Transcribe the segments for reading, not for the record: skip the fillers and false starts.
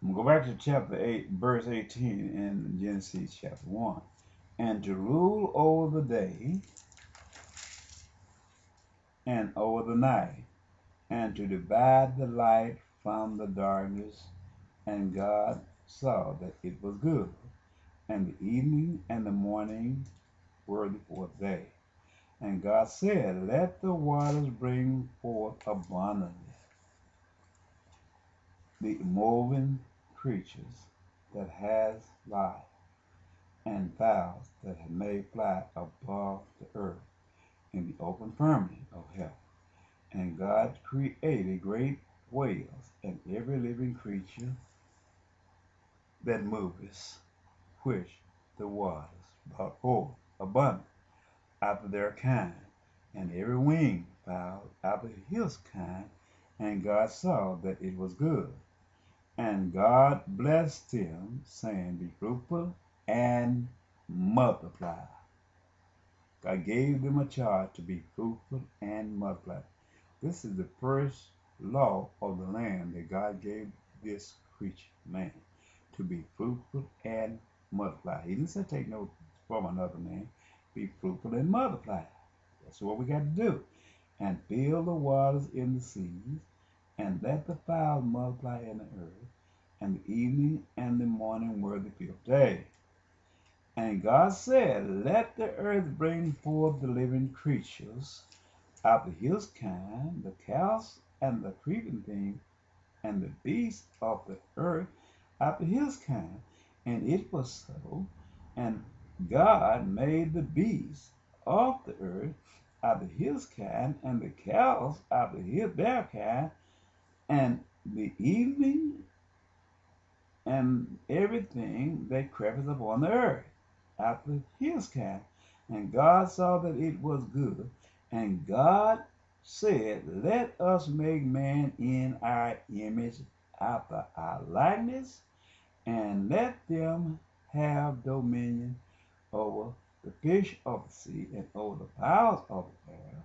I'm going to go back to chapter 8, verse 18 in Genesis chapter 1. And to rule over the day and over the night, and to divide the light from the darkness. And God saw that it was good. And the evening and the morning were the fourth day. And God said, let the waters bring forth abundantly the moving creatures that has life, and fowls that have made fly above the earth in the open firmament of heaven. And God created great whales and every living creature that moveth, which the waters brought forth abundant after their kind, and every winged fowl after his kind. And God saw that it was good. And God blessed them, saying, be fruitful and multiply. God gave them a charge to be fruitful and multiply. This is the first law of the land that God gave this creature, man, to be fruitful and multiply. He didn't say take no from another man. Be fruitful and multiply. That's what we got to do. And fill the waters in the seas, and let the fowls multiply in the earth. And the evening and the morning were the fifth day. And God said, let the earth bring forth the living creatures after his kind, the cows and the creeping thing, and the beasts of the earth after his kind. And it was so. And God made the beasts of the earth after his kind, and the cows after their kind, and the evening and everything that creepeth upon the earth after his kind. And God saw that it was good. And God said, let us make man in our image after our likeness, and let them have dominion over the fish of the sea, and over the fowls of the air,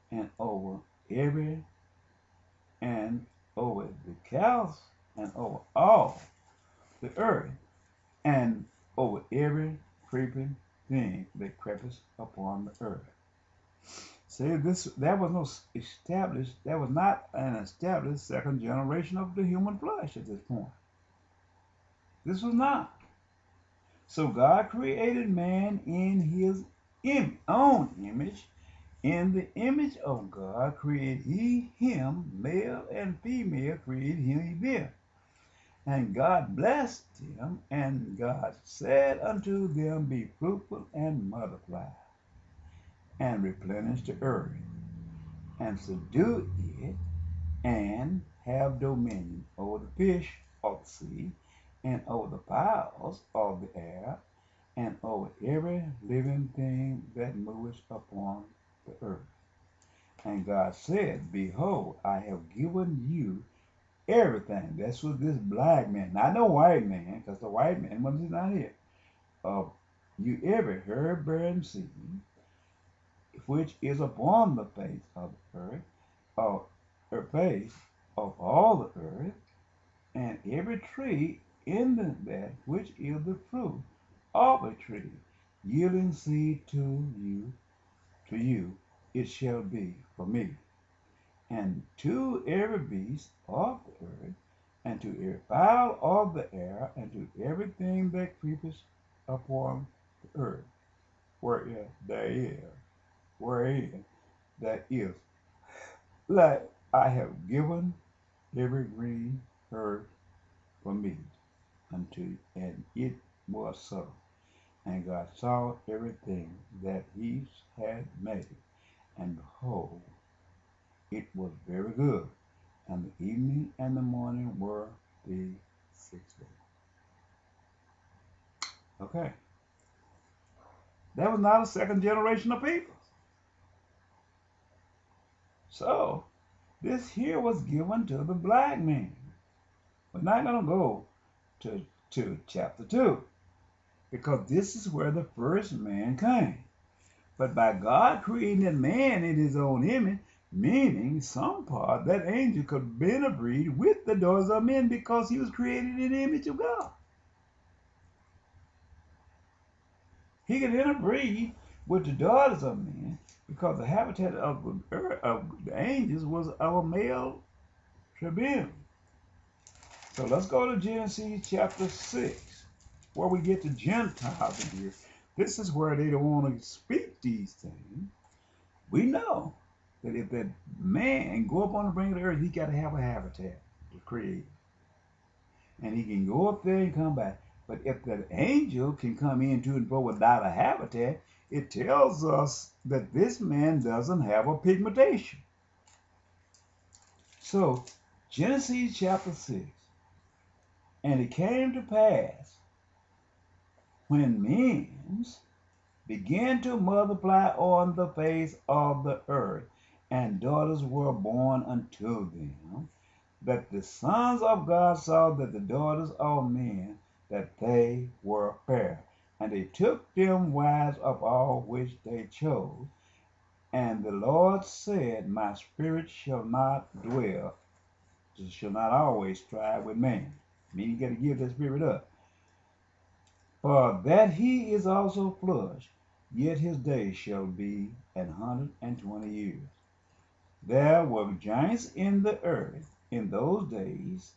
and over every, and over the cows, and over all the earth, and over every creeping thing that creepeth upon the earth. See, that was not an established second generation of the human flesh at this point. This was not. So God created man in his own image. In the image of God created he him, male and female created he them. And God blessed them, and God said unto them, be fruitful and multiply, and replenish the earth, and subdue it, and have dominion over the fish of the sea, and over the fowls of the air, and over every living thing that moveth upon the earth. And God said, behold, I have given you everything. That's what this black man, not no white man, because the white man was not here. You every herb bearing seed, which is upon the face of the earth, of the face of all the earth, and every tree in that which is the fruit of a tree, yielding seed to you it shall be for me. And to every beast of the earth, and to every fowl of the air, and to everything that creepeth upon the earth, wherein that is, like I have given every green herb for meat unto you. And it was so. And God saw everything that he had made, and behold, it was very good. And the evening and the morning were the sixth day. Okay. That was not a second generation of people. So, this here was given to the black man. We're not going to go to chapter 2, because this is where the first man came. But by God creating that man in his own image, Meaning, some part, that angel could interbreed with the daughters of men because he was created in the image of God. He could interbreed with the daughters of men because the habitat of the angels was of a male tribune. So let's go to Genesis chapter 6, where we get the Gentiles in here. This is where they don't want to speak these things. We know that if that man go up on the brink of the earth, he got to have a habitat to create. And he can go up there and come back. But if that angel can come into and fro without a habitat, it tells us that this man doesn't have a pigmentation. So, Genesis chapter 6. And it came to pass when men began to multiply on the face of the earth, and daughters were born unto them, that the sons of God saw that the daughters of men, that they were fair. And they took them wives of all which they chose. And the Lord said, my spirit shall not always strive with man. Meaning you got to give that spirit up. For that he is also flushed, yet his days shall be 120 years. There were giants in the earth in those days,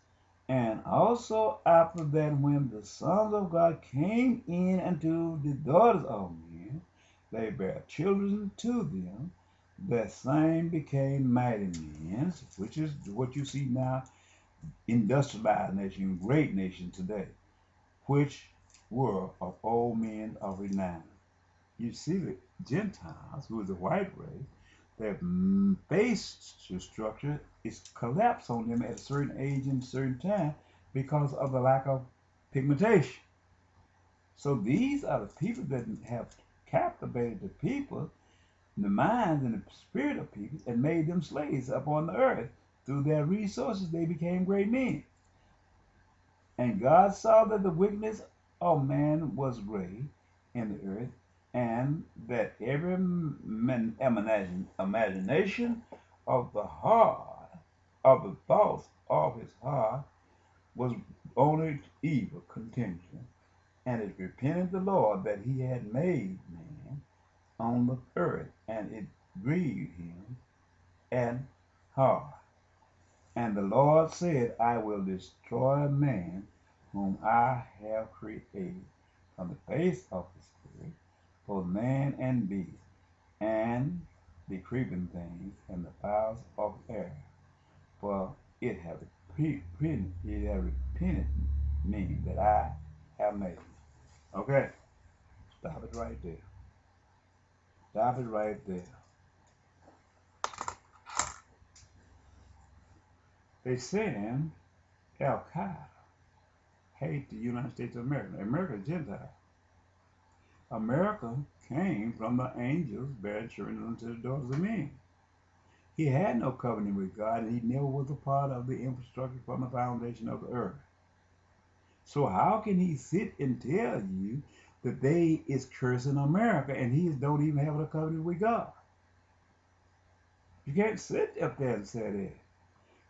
and also after that, when the sons of God came in unto the daughters of men, they bare children to them. That same became mighty men, which is what you see now, industrialized nation, great nation today, which were of old men of renown. You see the Gentiles, who is the white race, their face structure is collapsed on them at a certain age and a certain time because of the lack of pigmentation. So these are the people that have captivated the people, the minds and the spirit of people, and made them slaves upon the earth. Through their resources, they became great men. And God saw that the wickedness of man was great in the earth, and that every imagination of the heart, of the thoughts of his heart, was only evil continually. And it repented the Lord that he had made man on the earth, and it grieved him and heart. And the Lord said, I will destroy man whom I have created from the face of the earth, both man and beast, and the creeping things, and the fowls of the air. For it hath repented me that I have made it. Okay, stop it right there. Stop it right there. They saying Al Qaeda hate the United States of America. America is Gentile. America came from the angels bearing children unto the daughters of men. He had no covenant with God, and he never was a part of the infrastructure from the foundation of the earth. So how can he sit and tell you that they is cursing America and he don't even have a covenant with God? You can't sit up there and say that.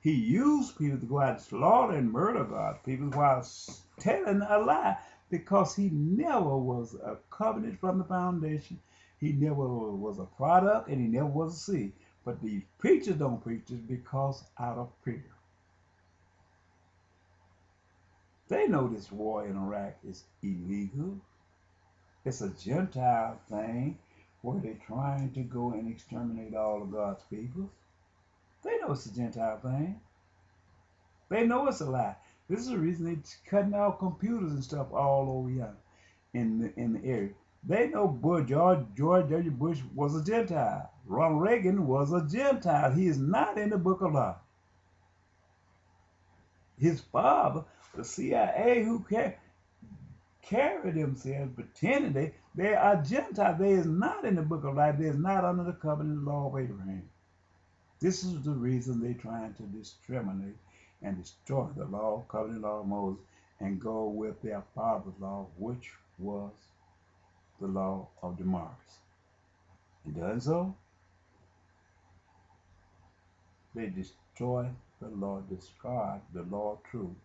He used people to go out and slaughter and murder God's people while telling a lie, because he never was a covenant from the foundation. He never was a product, and he never was a seed. But these preachers don't preach this because out of fear. They know this war in Iraq is illegal. It's a Gentile thing where they're trying to go and exterminate all of God's people. They know it's a Gentile thing. They know it's a lie. This is the reason they're cutting out computers and stuff all over here in the area. They know George W. Bush was a Gentile. Ronald Reagan was a Gentile. He is not in the book of life. His father, the CIA, who carried themselves pretending they are Gentiles. They is not in the book of life. They is not under the covenant law of Abraham. This is the reason they're trying to discriminate and destroy the law, covenant law of Moses, and go with their father's law, which was the law of Demarcus. He does so. They destroy the law, discard the law of truth,